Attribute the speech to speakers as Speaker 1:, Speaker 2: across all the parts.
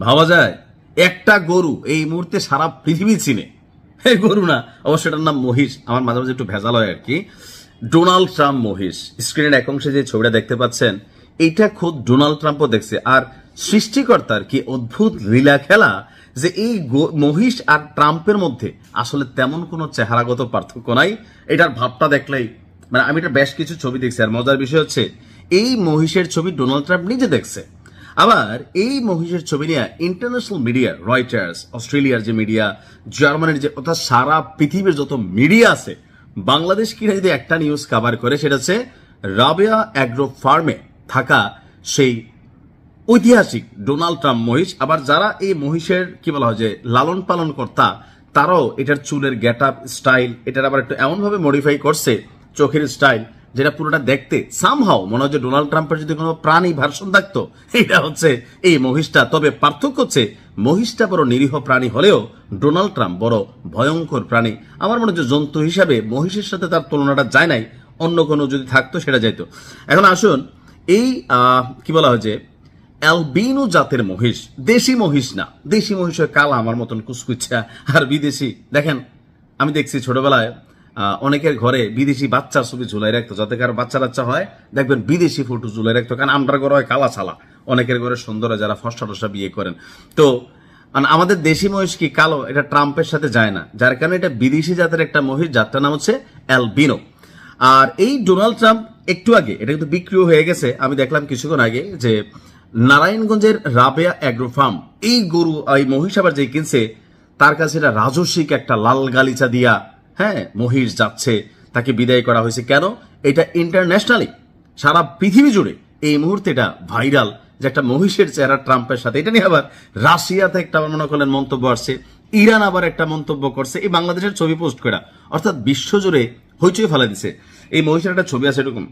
Speaker 1: ভাবা যায় একটা গরু এই মুহূর্তে সারা পৃথিবী চিনে, এই গরু না অবশ্য এটার নাম মহিষ, আমার মাঝে মাঝে একটু ভেজাল হয় আর কি। ডোনাল্ড ট্রাম্প মহিষ, স্ক্রিনের এক অংশে যে ছবিটা দেখতে পাচ্ছেন এইটা খোদ ডোনাল্ড ট্রাম্পও দেখছে। আর সৃষ্টিকর্তার কি অদ্ভুত লীলা খেলা যে এই মহিষ আর ট্রাম্পের মধ্যে আসলে তেমন কোনো চেহারাগত পার্থক্য নাই। এটার ভাবটা দেখলেই মানে আমি এটা বেশ কিছু ছবি দেখছি, আর মজার বিষয় হচ্ছে এই মহিষের ছবি ডোনাল্ড ট্রাম্প নিজে দেখছে। আবার এই মহিষের ছবি নিয়ে ইন্টারন্যাশনাল মিডিয়া, রয়টার্স, অস্ট্রেলিয়ার যে মিডিয়া, জার্মানির যে, অর্থাৎ সারা পৃথিবীর যত মিডিয়া আছে, বাংলাদেশ কিনা যদি একটা নিউজ কভার করে সেটা হচ্ছে রাবেয়া অ্যাগ্রো ফার্মে থাকা সেই ঐতিহাসিক ডোনাল্ড ট্রাম্প মহিষ। আবার যারা এই মহিষের কি বলা হয় যে লালন পালন কর্তা, তারাও এটার চুলের গেট আপ স্টাইল, এটার আবার একটু এমন ভাবে মডিফাই করছে চোখের স্টাইল, যেটা পুরোটা দেখতে সামহাও মনে হয় যে ডোনাল্ড ট্রাম্পের যদি কোনো প্রাণী ভার্সন থাকতো এটা হচ্ছে এই মহিষটা। তবে পার্থক্য হচ্ছে মহিষটা বড় নিরীহ প্রাণী হলেও ডোনাল্ড ট্রাম্প বড় ভয়ঙ্কর প্রাণী। আমার মনে হচ্ছে জন্তু হিসাবে মহিষের সাথে তার তুলনাটা যায় নাই, অন্য কোনো যদি থাকতো সেটা যাইতো। এখন আসুন এই কি বলা হয় যে অ্যালবিনো জাতের মহিষ, দেশি মহিষ না, দেশি মহিষ হয় কালা আমার মতন কুচকুচা, আর বিদেশি দেখেন আমি দেখছি ছোটবেলায় অনেকের ঘরে বিদেশি বাচ্চার ছবি ঝুলাই রাখতো, যাতে কারো বাচ্চা বাচ্চা হয় দেখবেন বিদেশি ফটো ঝুলাই রাখতো, কারণ আমরা ঘরে হয় কালা ছালা, অনেকের ঘরে সুন্দর যারা ফসা টসা বিয়ে করেন। তো আমাদের দেশি মহিষ কি কালো, এটা ট্রাম্পের সাথে যায় না, যার কারণে এটা বিদেশি জাতের একটা মহিষ, যারটার নাম হচ্ছে অ্যালবিনো। আর এই ডোনাল্ড ট্রাম্প একটু আগে এটা কিন্তু বিক্রিও হয়ে গেছে, আমি দেখলাম কিছুক্ষণ আগে যে নারায়ণগঞ্জের রাবেয়া অ্যাগ্রো ফার্ম এই গরু এই মহিষ আবার যে কিনছে তার কাছে এটা রাজস্বিক একটা লাল গালিচা দিয়া হ্যাঁ মহিষ যাচ্ছে, তাকে বিদায় করা হয়েছে। কেন? এটা ইন্টারন্যাশনালি সারা পৃথিবী জুড়ে এই মুহূর্তে এটা ভাইরাল যে একটা মহিষের চেহারা ট্রাম্পের সাথে। এটা নিয়ে আবার রাশিয়াতে একটা মনে করলেন মন্তব্য আসছে, ইরান আবার একটা মন্তব্য করছে, এই বাংলাদেশের ছবি পোস্ট করা, অর্থাৎ বিশ্বজুড়ে হইচই ফেলা দিছে। এই মহিষের একটা ছবি আছে এরকম,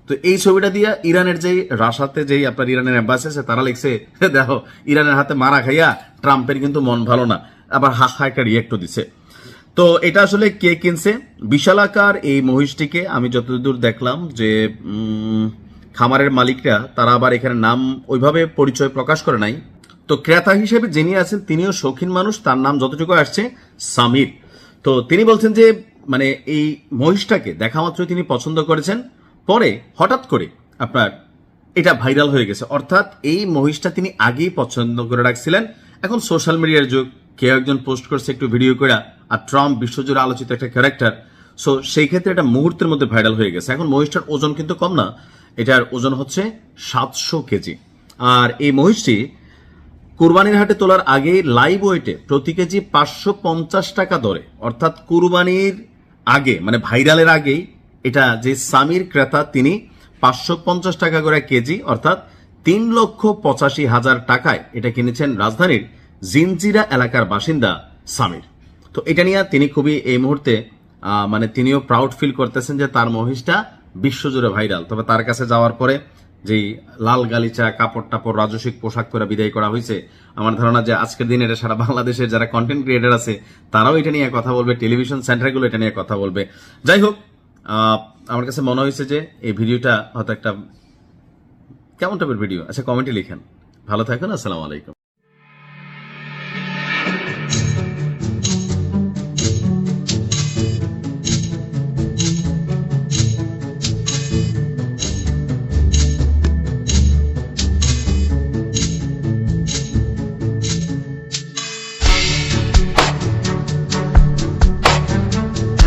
Speaker 1: তো এই ছবিটা দিয়ে ইরানের যেই রাশাতে যেই আপনার ইরানের এম্বাসি আছে তারা লিখছে দেখো ইরানের হাতে মারা খাইয়া ট্রাম্পের কিন্তু মন ভালো না, আবার হা হা একটা রিয়েক্টও দিছে। তো এটা আসলে কে কিনছে? বিশালাকার এই মহিষটিকে আমি যতদূর দেখলাম যে খামারের মালিকরা, তারা আবার এখানে নাম ওইভাবে পরিচয় প্রকাশ করে নাই। তো ক্রেতা হিসেবে যিনি আছেন তিনিও শৌখিন মানুষ, তার নাম যতটুকু আসছে সামির। তো তিনি বলছেন যে মানে এই মহিষটাকে দেখা মাত্রই তিনি পছন্দ করেছেন, পরে হঠাৎ করে আপনার এটা ভাইরাল হয়ে গেছে। অর্থাৎ এই মহিষটা তিনি আগেই পছন্দ করে রাখছিলেন, এখন সোশ্যাল মিডিয়ার যুগ, কেউ একজন পোস্ট করছে একটু ভিডিও করে, আর ট্রাম্প বিশ্বজুড়ে আলোচিত একটা ক্যারেক্টার, সো সেই ক্ষেত্রে এটা মুহূর্তের মধ্যে ভাইরাল হয়ে গেছে। এখন মহিষটার ওজন কিন্তু কম না, এটার ওজন হচ্ছে 700 কেজি। আর এই মহিষটি কুরবানির হাটে তোলার আগে লাইভ ওয়েটে প্রতি কেজি 550 টাকা দরে, অর্থাৎ কুরবানির আগে মানে ভাইরালের আগেই এটা যে সামির ক্রেতা তিনি 550 টাকা করে কেজি, অর্থাৎ 3,85,000 টাকায় এটা কিনেছেন রাজধানীর জিনজিরা এলাকার বাসিন্দা সামির। তো এটা নিয়ে তিনি খুবই এই মুহূর্তে মানে তিনিও প্রাউড ফিল করতেছেন যে তার মহিষটা বিশ্বজুড়ে ভাইরাল। তবে তার কাছে যাওয়ার পরে যেই লাল গালিচা কাপড় টাপড় রাজস্বিক পোশাক পরে বিদায় করা হয়েছে, আমার ধারণা যে আজকের দিনে এটা সারা বাংলাদেশের যারা কন্টেন্ট ক্রিয়েটার আছে তারাও এটা নিয়ে কথা বলবে, টেলিভিশন সেন্টারগুলো এটা নিয়ে কথা বলবে। যাই হোক, আমার কাছে মনে হয়েছে যে এই ভিডিওটা হয়তো একটা কেমন টাইপের ভিডিও, আচ্ছা কমেন্টে লিখেন। ভালো থাকুন, আসসালামু আলাইকুম।